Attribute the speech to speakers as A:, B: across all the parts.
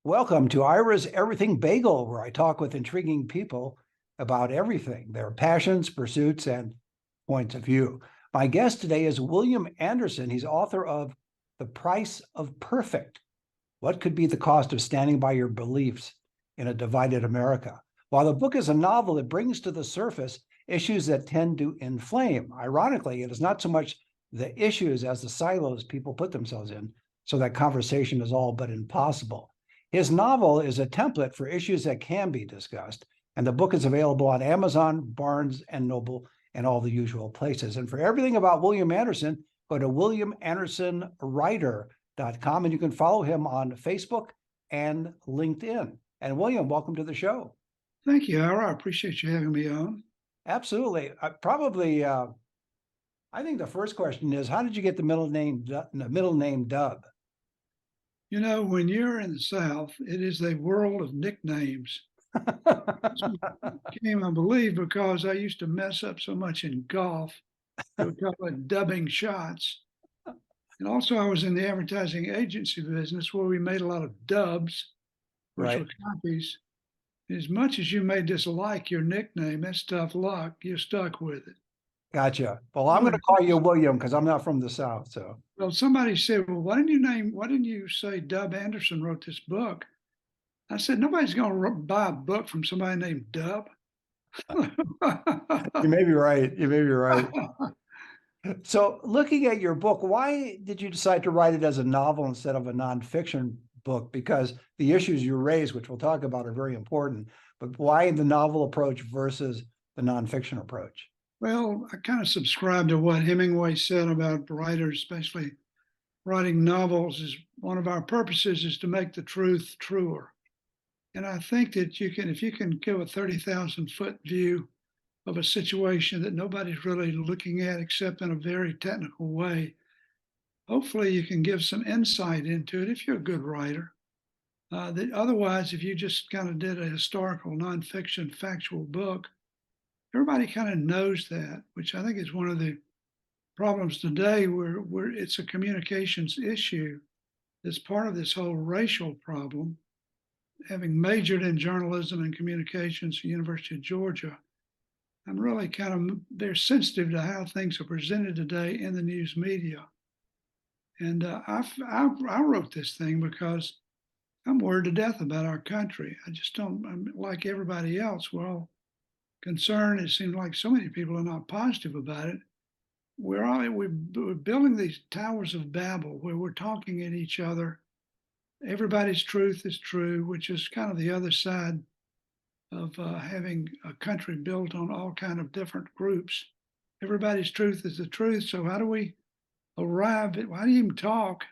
A: Welcome to Ira's Everything Bagel, where I talk with intriguing people about everything, their passions, pursuits, and points of view. My guest today is William Anderson. He's author of The Price of Perfect. What could be the cost of standing by your beliefs in a divided America? While the book is a novel, it brings to the surface issues that tend to inflame. Ironically, it is not so much the issues as the silos people put themselves in, so that conversation is all but impossible. His novel is a template for issues that can be discussed, and the book is available on Amazon, Barnes and Noble, and all the usual places. And for everything about William Anderson, go to williamandersonwriter.com, and you can follow him on Facebook and LinkedIn. And William, welcome to the show.
B: Thank you, Ira. I appreciate you having me on.
A: Absolutely. I think the first question is, how did you get the middle name Dub?
B: You know, when you're in the South, it is a world of nicknames. Came, I believe, because I used to mess up so much in golf. They would call it dubbing shots. And also, I was in the advertising agency business where we made a lot of dubs, which
A: Right.
B: were copies. As much as you may dislike your nickname, that's tough luck. You're stuck with it.
A: Gotcha. Well, I'm going to call you William because I'm not from the South. So,
B: Well, somebody said, well, why didn't you say Dub Anderson wrote this book? I said, nobody's going to buy a book from somebody named Dub.
A: you may be right. You may be right. So, looking at your book, why did you decide to write it as a novel instead of a nonfiction book? Because the issues you raise, which we'll talk about, are very important. But why the novel approach versus the nonfiction approach?
B: Well, I kind of subscribe to what Hemingway said about writers, especially writing novels, is one of our purposes is to make the truth truer. And I think that if you can give a 30,000-foot view of a situation that nobody's really looking at except in a very technical way, hopefully you can give some insight into it if you're a good writer. That otherwise, if you just kind of did a historical nonfiction factual book, everybody kind of knows that, which I think is one of the problems today where it's a communications issue that's part of this whole racial problem. Having majored in journalism and communications at the University of Georgia, I'm really kind of very sensitive to how things are presented today in the news media. And I wrote this thing because I'm worried to death about our country. I'm like everybody else. We're all concerned. It seems like so many people are not positive about it. We're building these towers of Babel where we're talking at each other. Everybody's truth is true, which is kind of the other side of having a country built on all kind of different groups. Everybody's truth is the truth. So how do we arrive at? Why do you even talk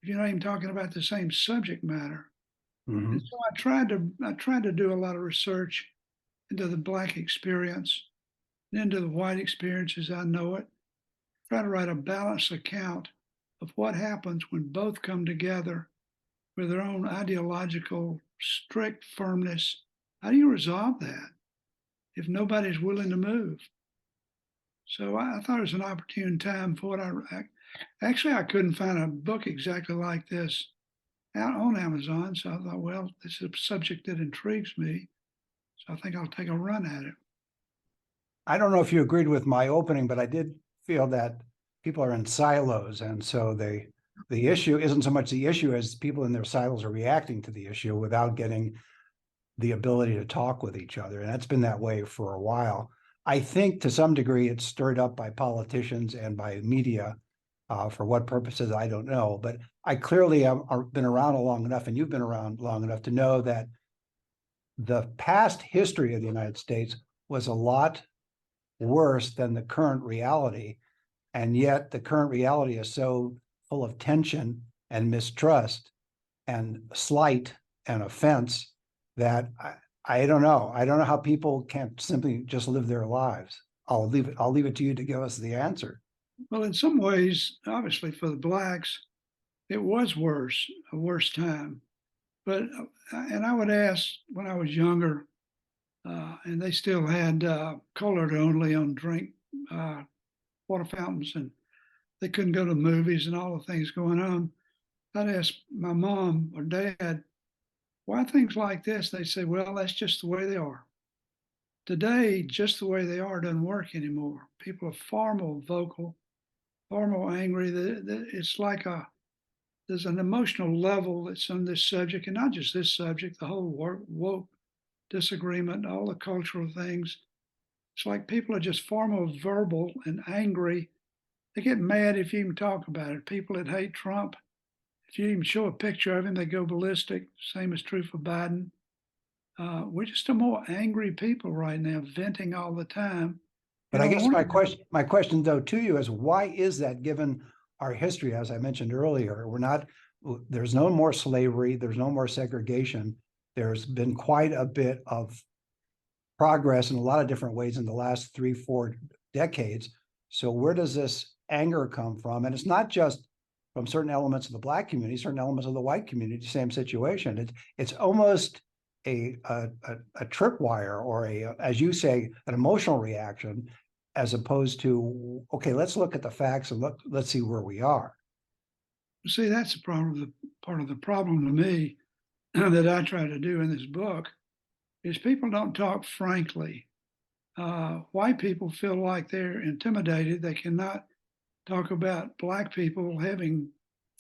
B: if you're not even talking about the same subject matter?
A: Mm-hmm.
B: And so I tried to do a lot of research into the Black experience and into the white experience as I know it. Try to write a balanced account of what happens when both come together with their own ideological strict firmness. How do you resolve that if nobody's willing to move? So I thought it was an opportune time for what I couldn't find a book exactly like this out on Amazon. So I thought, well, this is a subject that intrigues me. So I think I'll take a run at it.
A: I don't know if you agreed with my opening, but I did feel that people are in silos. And so the issue isn't so much the issue as people in their silos are reacting to the issue without getting the ability to talk with each other. And that's been that way for a while. I think to some degree it's stirred up by politicians and by media. For what purposes, I don't know. But I clearly have been around long enough, and you've been around long enough to know that the past history of the United States was a lot worse than the current reality. And yet the current reality is so full of tension and mistrust and slight and offense that I don't know. I don't know how people can't simply just live their lives. I'll leave it to you to give us the answer.
B: Well, in some ways, obviously for the Blacks, it was a worse time. But, and I would ask when I was younger, and they still had colored only on drink water fountains, and they couldn't go to movies and all the things going on. I'd ask my mom or dad, why things like this, they say, well, that's just the way they are. Today, just the way they are doesn't work anymore. People are far more vocal, far more angry. It's like there's an emotional level that's on this subject, and not just this subject, the whole woke disagreement, all the cultural things. It's like people are just far more verbal and angry. They get mad if you even talk about it. People that hate Trump, if you even show a picture of him, they go ballistic. Same is true for Biden. We're just a more angry people right now, venting all the time.
A: But I guess my question though to you is, why is that, given our history? As I mentioned earlier, there's no more slavery, there's no more segregation. There's been quite a bit of progress in a lot of different ways in the last 3-4 decades. So where does this anger come from? And it's not just from certain elements of the Black community, certain elements of the white community, same situation. It's almost a tripwire, or as you say, an emotional reaction, as opposed to, okay, let's look at the facts and let's see where we are.
B: See, that's the problem. Part of the problem to me that I try to do in this book is people don't talk frankly. White people feel like they're intimidated. They cannot talk about Black people having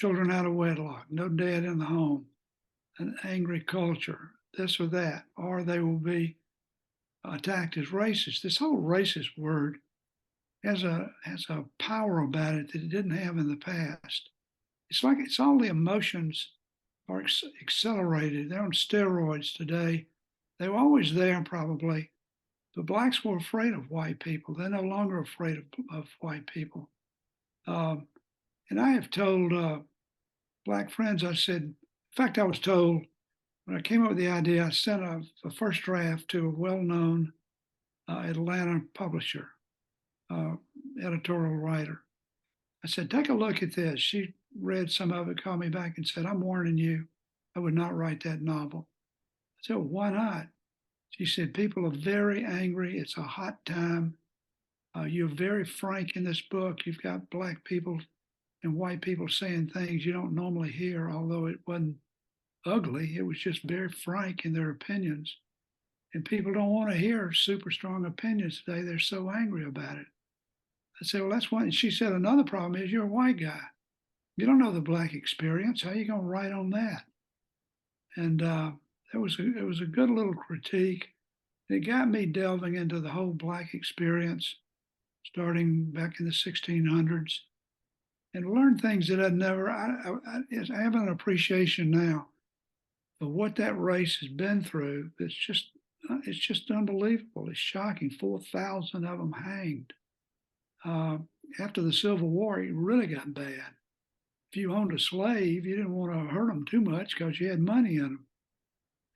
B: children out of wedlock, no dad in the home, an angry culture, this or that, or they will be attacked as racist. This whole racist word has a power about it that it didn't have in the past. It's like it's all the emotions are accelerated. They're on steroids today. They were always there probably, but Blacks were afraid of white people. They're no longer afraid of white people. And I have told Black friends, I said, in fact, I was told when I came up with the idea, I sent a first draft to a well-known Atlanta publisher, editorial writer. I said, take a look at this. She read some of it, called me back and said, I'm warning you, I would not write that novel. I said, well, why not? She said, people are very angry. It's a hot time. You're very frank in this book. You've got Black people and white people saying things you don't normally hear, although it wasn't ugly. It was just very frank in their opinions. And people don't want to hear super strong opinions today. They're so angry about it. I said, well, that's one. And she said, another problem is you're a white guy. You don't know the Black experience. How are you going to write on that? And it was a good little critique. It got me delving into the whole Black experience, starting back in the 1600s, and learned things that I'd never. I have an appreciation now for what that race has been through. It's just unbelievable. It's shocking. 4,000 of them hanged. After the Civil War, it really got bad. If you owned a slave, you didn't want to hurt them too much because you had money in them.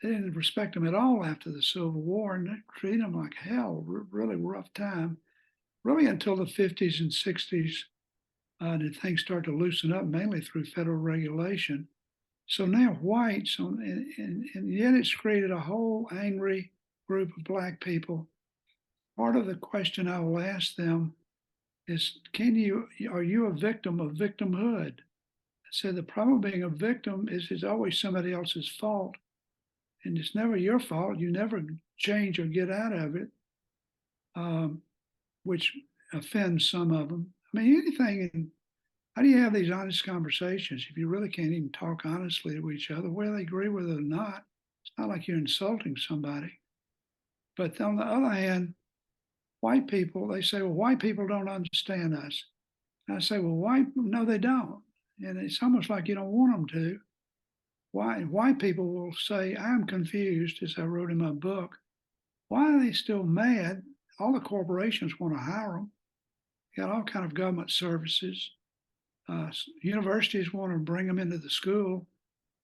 B: They didn't respect them at all after the Civil War, and they treated them like hell. Really rough time. Really until the 50s and 60s, did things start to loosen up, mainly through federal regulation. So now whites, and yet it's created a whole angry group of Black people. Part of the question I will ask them is, are you a victim of victimhood? I said, the problem being a victim is it's always somebody else's fault. And it's never your fault. You never change or get out of it, which offends some of them. I mean, anything. How do you have these honest conversations if you really can't even talk honestly to each other, whether they agree with it or not? It's not like you're insulting somebody. But on the other hand, white people, they say, well, white people don't understand us. And I say, well, no, they don't. And it's almost like you don't want them to. White people will say, I'm confused, as I wrote in my book. Why are they still mad? All the corporations want to hire them. You got all kind of government services. Universities want to bring them into the school.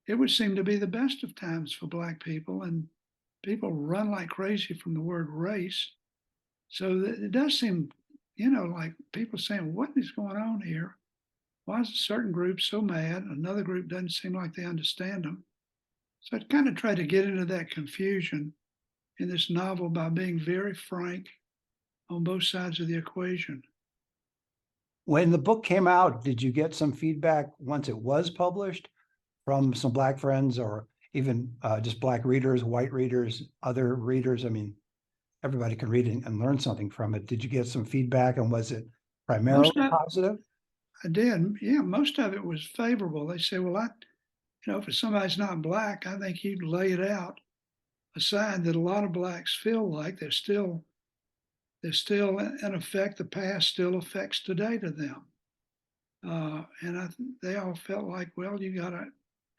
B: It would seem to be the best of times for Black people, and people run like crazy from the word race. So it does seem, like people saying, what is going on here? Why is a certain group so mad? Another group doesn't seem like they understand them. So I kind of tried to get into that confusion in this novel by being very frank on both sides of the equation.
A: When the book came out, did you get some feedback once it was published from some Black friends, or even just black readers, white readers, other readers. I mean, everybody can read it and learn something from it. Did you get some feedback, and was it primarily
B: Most of
A: positive?
B: I did. Yeah, most of it was favorable. They say, well, if somebody's not black, I think you'd lay it out aside that a lot of blacks feel like they're still in effect, the past still affects today to them. And they all felt like, well, you gotta,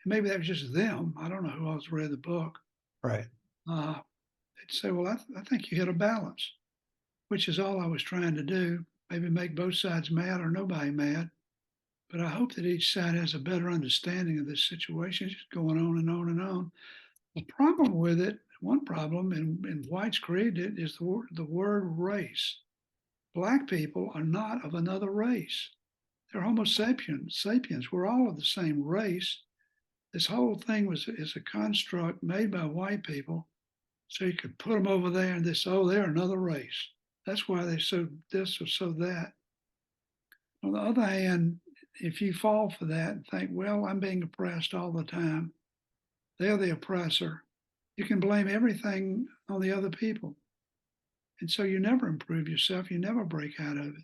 B: maybe that was just them. I don't know who else read the book.
A: Right.
B: Uh, they'd say, well, I think you hit a balance, which is all I was trying to do. Maybe make both sides mad or nobody mad. But I hope that each side has a better understanding of this situation. It's just going on and on and on. The problem with it, one problem, and whites created it, is the word race. Black people are not of another race. They're Homo sapiens. We're all of the same race. This whole thing is a construct made by white people, so you could put them over there and they're another race. That's why they so this or so that. On the other hand, if you fall for that and think, well, I'm being oppressed all the time, they're the oppressor, you can blame everything on the other people. And so you never improve yourself, you never break out of it.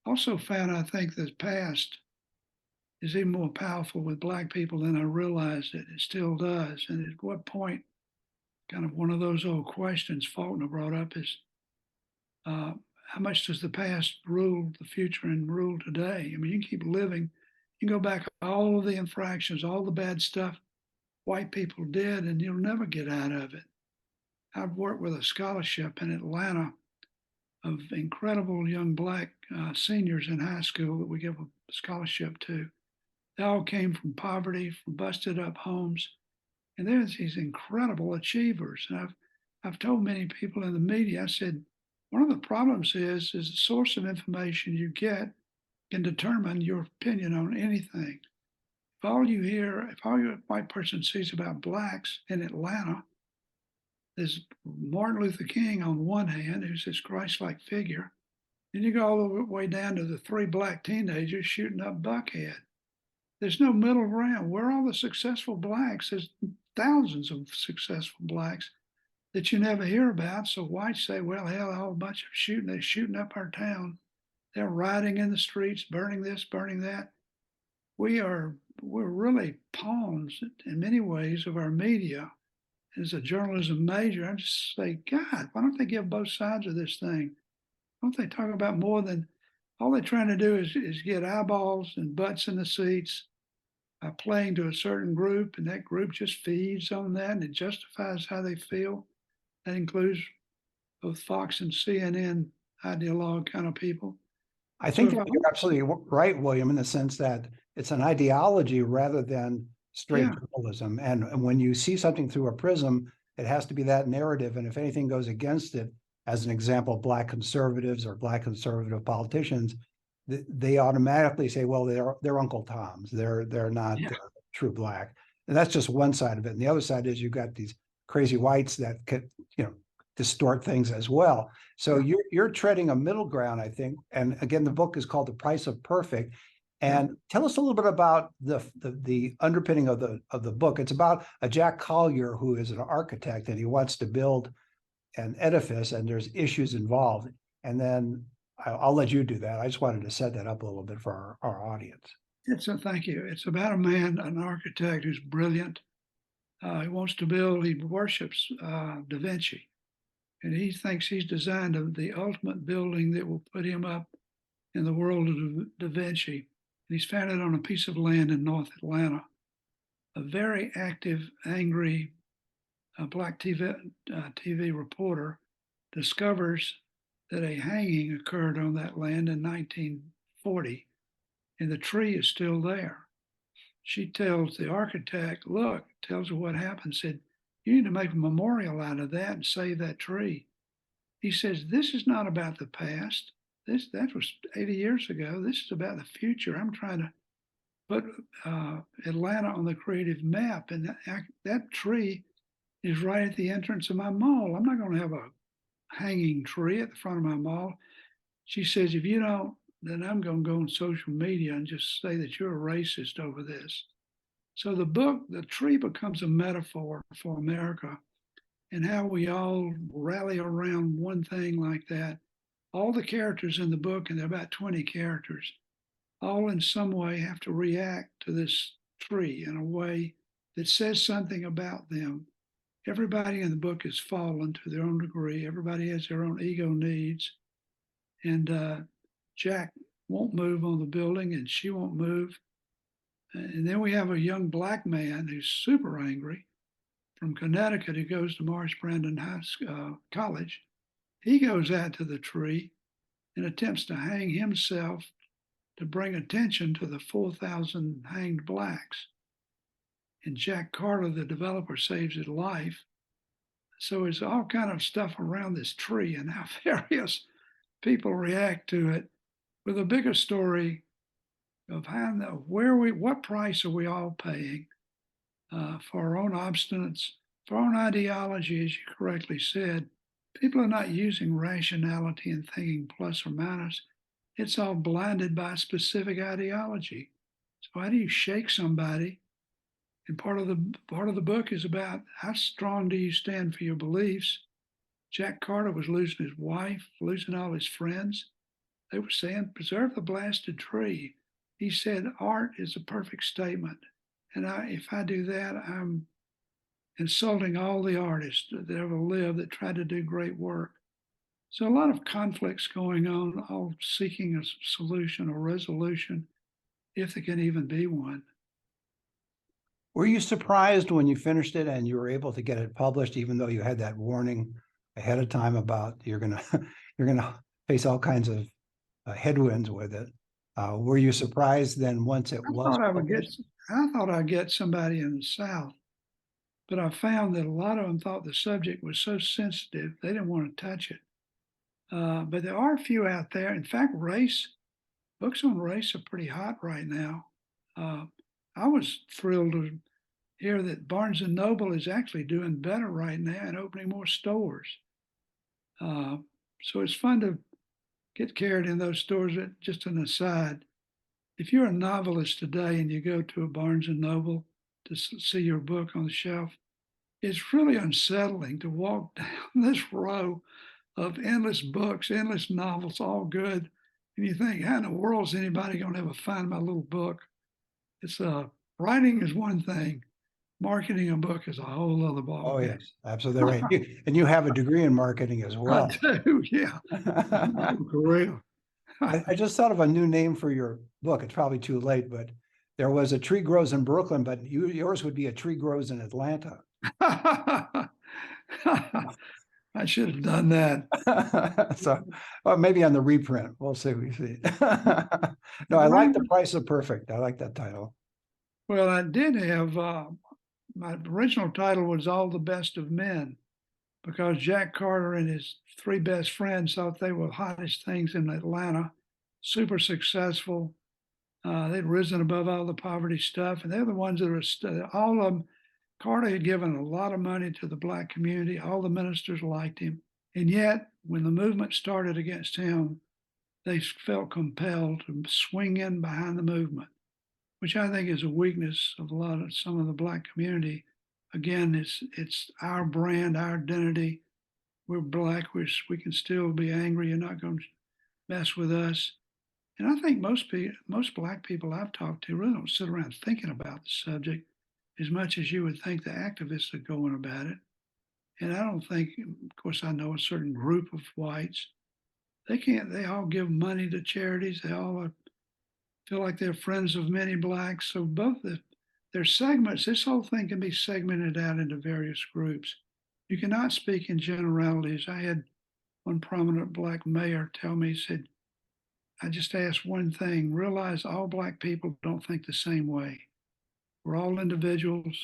B: Also found, I think, the past is even more powerful with black people than I realized it. It still does. And at what point, kind of one of those old questions Faulkner brought up is, uh, how much does the past rule the future and rule today? I mean, you can keep living, you can go back all of the infractions, all the bad stuff white people did, and you'll never get out of it. I've worked with a scholarship in Atlanta of incredible young black seniors in high school that we give a scholarship to. They all came from poverty, from busted up homes, and there's these incredible achievers. And I've told many people in the media, I said, one of the problems is the source of information you get can determine your opinion on anything. If all your white person sees about blacks in Atlanta is Martin Luther King on one hand, who's this Christ-like figure, then you go all the way down to the three black teenagers shooting up Buckhead. There's no middle ground. Where are all the successful blacks? There's thousands of successful blacks that you never hear about. So whites say, well, hell, a whole bunch of shooting. They're shooting up our town. They're rioting in the streets, burning this, burning that. We're really pawns in many ways of our media. As a journalism major, I just say, God, why don't they give both sides of this thing? Why don't they talk about more than all they're trying to do is get eyeballs and butts in the seats, playing to a certain group, and that group just feeds on that and it justifies how they feel. That includes both Fox and CNN ideologue kind of people.
A: I
B: So
A: think
B: if
A: that you're absolutely right, William, in the sense that it's an ideology rather than straight
B: yeah,
A: journalism. And when you see something through a prism, it has to be that narrative. And if anything goes against it, as an example, black conservatives or black conservative politicians, they automatically say, well, they're Uncle Toms. They're not
B: yeah,
A: true black. And that's just one side of it. And the other side is you've got these crazy whites that could, distort things as well. So
B: yeah,
A: you're treading a middle ground, I think. And again, the book is called The Price of Perfect.
B: yeah.
A: And tell us a little bit about the underpinning of the book. It's about a Jack Collier who is an architect and he wants to build an edifice, and there's issues involved. And then I'll let you do that. I just wanted to set that up a little bit for our audience.
B: Thank you. It's about a man, an architect who's brilliant. He wants to build, he worships Da Vinci. And he thinks he's designed the ultimate building that will put him up in the world of Da Vinci. And he's found it on a piece of land in North Atlanta. A very active, angry black TV reporter discovers that a hanging occurred on that land in 1940, and the tree is still there. She tells the architect, look, tells her what happened, said, you need to make a memorial out of that and save that tree. He says, this is not about the past. That was 80 years ago. This is about the future. I'm trying to put Atlanta on the creative map, and that tree is right at the entrance of my mall. I'm not going to have a hanging tree at the front of my mall. She says, if you don't, then I'm going to go on social media and just say that you're a racist over this. So the tree becomes a metaphor for America and how we all rally around one thing like that. All the characters in the book, and there are about 20 characters, all in some way have to react to this tree in a way that says something about them. Everybody in the book is fallen to their own degree. Everybody has their own ego needs. And Jack won't move on the building, and she won't move. And then we have a young black man who's super angry from Connecticut who goes to Marsh Brandon College. He goes out to the tree and attempts to hang himself to bring attention to the 4,000 hanged blacks. And Jack Carter, the developer, saves his life. So it's all kind of stuff around this tree and how various people react to it, with a bigger story of how what price are we all paying for our own obstinance, for our own ideology, as you correctly said. People are not using rationality and thinking plus or minus. It's all blinded by specific ideology. So how do you shake somebody? And part of the book is about how strong do you stand for your beliefs. Jack Carter was losing his wife, losing all his friends. They were saying, preserve the blasted tree. He said, art is a perfect statement. And if I do that, I'm insulting all the artists that ever lived that tried to do great work. So a lot of conflicts going on, all seeking a solution or resolution, if there can even be one.
A: Were you surprised when you finished it and you were able to get it published, even though you had that warning ahead of time about you're gonna you're gonna face all kinds of headwinds with it? Were you surprised then once it was published?
B: I thought I'd get somebody in the South, but I found that a lot of them thought the subject was so sensitive they didn't want to touch it. But there are a few out there. In fact, books on race are pretty hot right now. I was thrilled to hear that Barnes and Noble is actually doing better right now and opening more stores. So it's fun to get carried in those stores. Just an aside, if you're a novelist today and you go to a Barnes and Noble to see your book on the shelf, it's really unsettling to walk down this row of endless books, endless novels, all good. And you think, how in the world is anybody going to ever find my little book? It's writing is one thing. Marketing a book is a whole other ballgame.
A: Oh, yes, absolutely right. And you have a degree in marketing as well.
B: I do, yeah. Career.
A: I just thought of a new name for your book. It's probably too late, but there was A Tree Grows in Brooklyn, but yours would be A Tree Grows in Atlanta.
B: I should have done that.
A: So maybe on the reprint, we'll see. We see. No, I like The Price of Perfect. I like that title.
B: Well, I did have my original title was All the Best of Men, because Jack Carter and his three best friends thought they were the hottest things in Atlanta, super successful. They'd risen above all the poverty stuff, and they're the ones that are all of them. Carter had given a lot of money to the black community. All the ministers liked him. And yet, when the movement started against him, they felt compelled to swing in behind the movement, which I think is a weakness of some of the black community. Again, it's our brand, our identity. We're black. We can still be angry. You're not going to mess with us. And I think most black people I've talked to really don't sit around thinking about the subject as much as you would think the activists are going about it. And I don't think, of course, I know a certain group of whites. They all give money to charities. They all feel like they're friends of many blacks. So their segments, this whole thing can be segmented out into various groups. You cannot speak in generalities. I had one prominent black mayor tell me, he said, I just asked one thing, realize all black people don't think the same way. We're all individuals,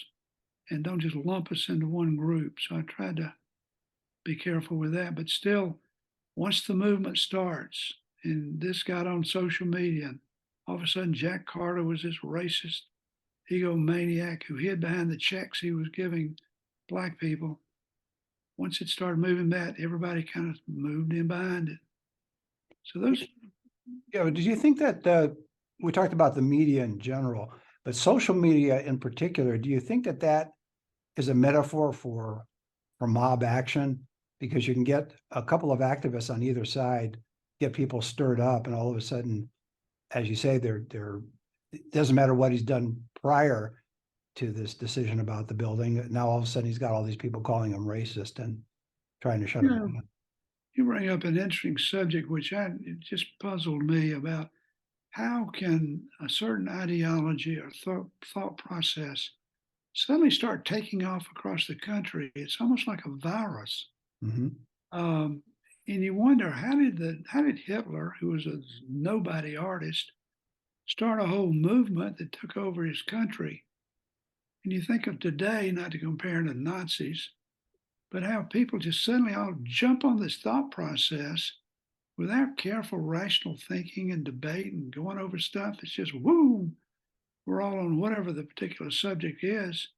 B: and don't just lump us into one group. So I tried to be careful with that. But still, once the movement starts, and this got on social media, and all of a sudden Jack Carter was this racist egomaniac who hid behind the checks he was giving black people. Once it started moving that, everybody kind of moved in behind it. So those.
A: Yeah, did you think that we talked about the media in general, But social media in particular, do you think that that is a metaphor for mob action? Because you can get a couple of activists on either side, get people stirred up, and all of a sudden, as you say, it doesn't matter what he's done prior to this decision about the building. Now all of a sudden he's got all these people calling him racist and trying to shut
B: You
A: him
B: know,
A: down.
B: you bring up an interesting subject, it just puzzled me about how can a certain ideology or thought process suddenly start taking off across the country? It's almost like a virus.
A: Mhm.
B: Um, and you wonder how did Hitler, who was a nobody artist, start a whole movement that took over his country? And you think of today, not to compare to Nazis, but how people just suddenly all jump on this thought process without careful rational thinking and debate and going over stuff. It's just woo, we're all on whatever the particular subject is.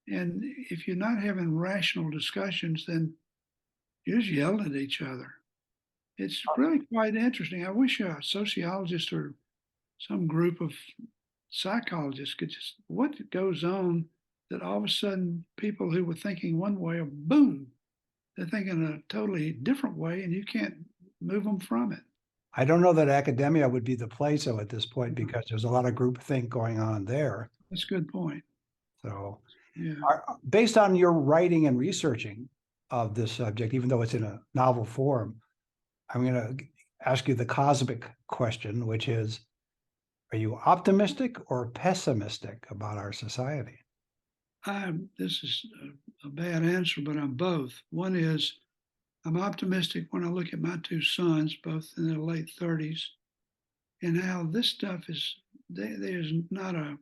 B: And if you're not having rational discussions, then you're just yelling at each other. It's really quite interesting. I wish a sociologist or some group of psychologists could just what goes on that all of a sudden people who were thinking one way, boom, they're thinking a totally different way, and you can't move them from it.
A: I don't know that academia would be the place though at this point
B: Mhm.
A: because there's a lot of groupthink going on there.
B: That's a good point.
A: So,
B: Yeah.
A: based on your writing and researching of this subject, even though it's in a novel form, I'm going to ask you the cosmic question, which is, are you optimistic or pessimistic about our society?
B: This is a bad answer, but I'm both. One is I'm optimistic when I look at my two sons, both in their late 30s, and how this stuff is, there's not a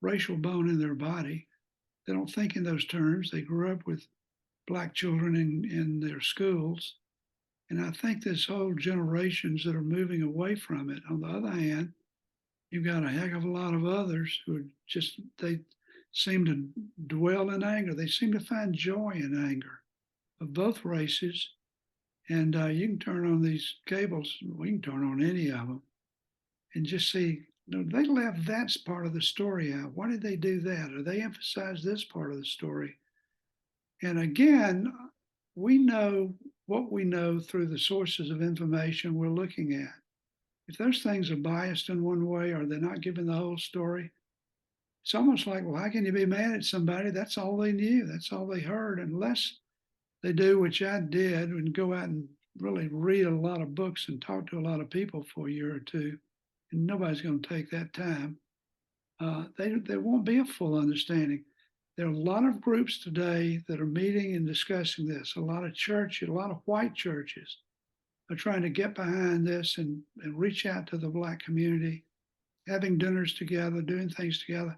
B: racial bone in their body. They don't think in those terms. They grew up with black children in their schools. And I think this whole generations that are moving away from it. On the other hand, you've got a heck of a lot of others who are just, they seem to dwell in anger. They seem to find joy in anger of both races. And you can turn on these cables, we can turn on any of them and just see, they left that part of the story out. Why did they do that? Or they emphasize this part of the story? And again, we know what we know through the sources of information we're looking at. If those things are biased in one way or they're not giving the whole story, it's almost like, well, how can you be mad at somebody? That's all they knew. That's all they heard. Unless they do, which I did, and go out and really read a lot of books and talk to a lot of people for a year or two. And nobody's going to take that time. There won't be a full understanding. There are a lot of groups today that are meeting and discussing this. A lot of churches, a lot of white churches are trying to get behind this and reach out to the Black community, having dinners together, doing things together.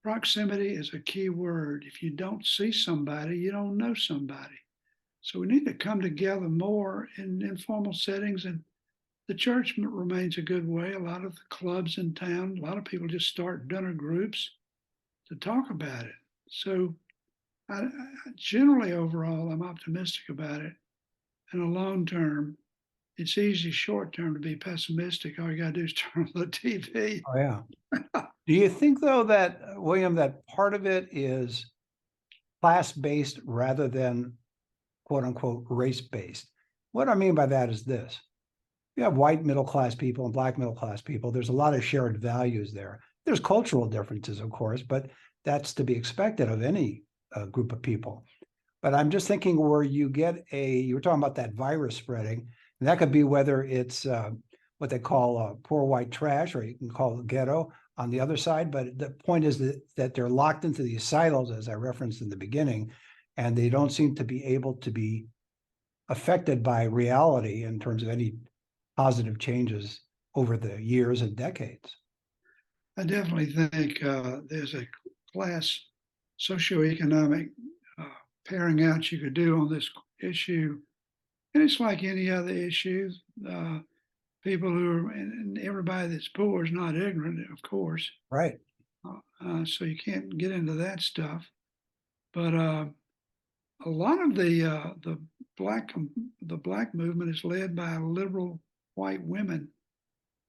B: Proximity is a key word. If you don't see somebody, you don't know somebody. So we need to come together more in informal settings. And the church remains a good way. A lot of the clubs in town, a lot of people just start dinner groups to talk about it. So generally overall, I'm optimistic about it. In a long term, it's easy short term to be pessimistic. All you got to do is turn on the TV.
A: Oh, yeah. Do you think, though, that, William, that part of it is class-based rather than quote unquote race-based? What I mean by that is this. You have white middle-class people and black middle-class people. There's a lot of shared values there. There's cultural differences, of course, but that's to be expected of any group of people. But I'm just thinking where you were talking about that virus spreading, and that could be whether it's what they call poor white trash, or you can call it ghetto on the other side. But the point is that they're locked into these silos, as I referenced in the beginning, and they don't seem to be able to be affected by reality in terms of any positive changes over the years and decades.
B: I definitely think there's a class socioeconomic uh, pairing out you could do on this issue. And it's like any other issue. Uh, People who are, and everybody that's poor is not ignorant, of course.
A: Right.
B: So you can't get into that stuff. But a lot of black the black movement is led by liberal white women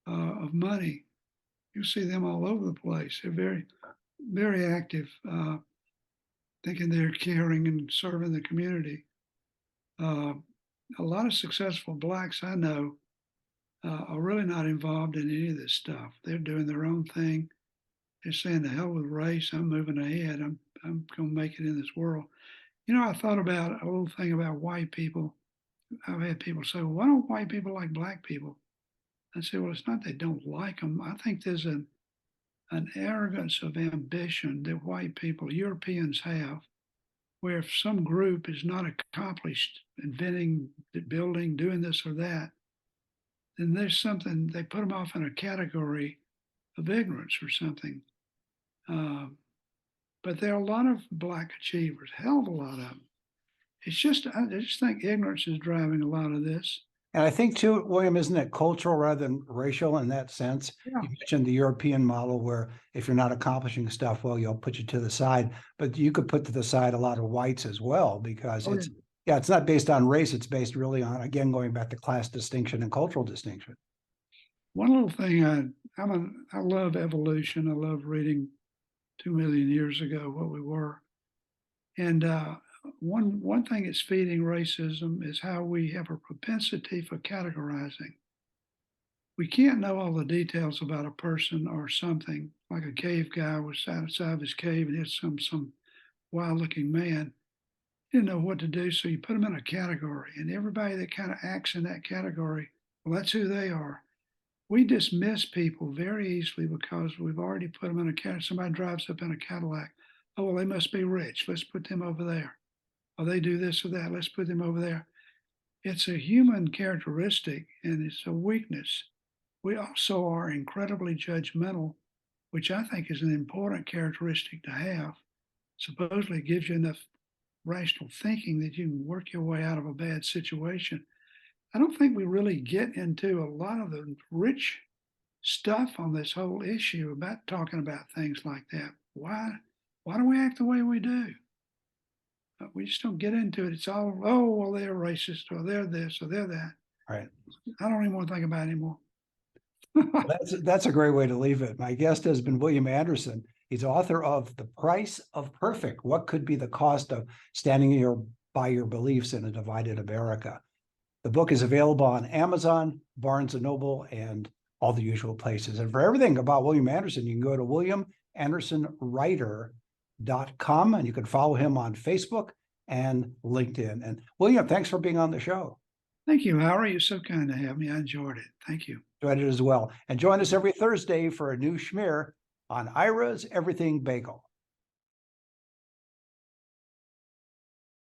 B: of money, You'll see them all over the place. They're very, very active, thinking they're caring and serving the community. Uh, a lot of successful blacks I know are really not involved in any of this stuff. They're doing their own thing. They're saying, "The hell with race. I'm moving ahead. I'm going to make it in this world." You know, I thought about a little thing about white people. I've had people say, "Well, why don't white people like black people?" I say, "Well, it's not they don't like them. I think there's an arrogance of ambition that white people, Europeans have, where if some group is not accomplished inventing, building, doing this or that, then there's something, they put them off in a category of ignorance or something. But there are a lot of black achievers, hell of a lot of them. It's just, I just think ignorance is driving a lot of this.
A: And I think too, William, isn't it cultural rather than racial in that sense?
B: Yeah.
A: You mentioned the European model where if you're not accomplishing stuff, well, you'll put you to the side, but you could put to the side a lot of whites as well, because
B: Oh,
A: it's, yeah, it's not based on race. It's based really on, again, going back to class distinction and cultural distinction.
B: One little thing, I love evolution. I love reading 2 million years ago what we were. And one thing that's feeding racism is how we have a propensity for categorizing. We can't know all the details about a person or something. Like a cave guy was outside of his cave and hit some wild looking man. He didn't know what to do, so you put him in a category. And everybody that kind of acts in that category, well, that's who they are. We dismiss people very easily because we've already put them in a category. Somebody drives up in a Cadillac. Oh, well, they must be rich. Let's put them over there. Or they do this or that. Let's put them over there. It's a human characteristic and it's a weakness. We also are incredibly judgmental, which I think is an important characteristic to have. Supposedly it gives you enough rational thinking that you can work your way out of a bad situation. I don't think we really get into a lot of the rich stuff on this whole issue about talking about things like that. Why do we act the way we do? We just don't get into it. It's all, oh, well, they're racist or they're this or they're that.
A: Right.
B: I don't even want to think about it anymore.
A: That's a great way to leave it. My guest has been William Anderson. He's author of The Price of Perfect. What could be the cost of standing by your beliefs in a divided America? The book is available on Amazon, Barnes & Noble, and all the usual places. And for everything about William Anderson, you can go to williamandersonwriter.com, and you can follow him on Facebook and LinkedIn. And William, thanks for being on the show.
B: Thank you, Howard. You're so kind to have me. I enjoyed it. Thank you.
A: Enjoyed it as well. And join us every Thursday for a new schmear on Ira's Everything Bagel.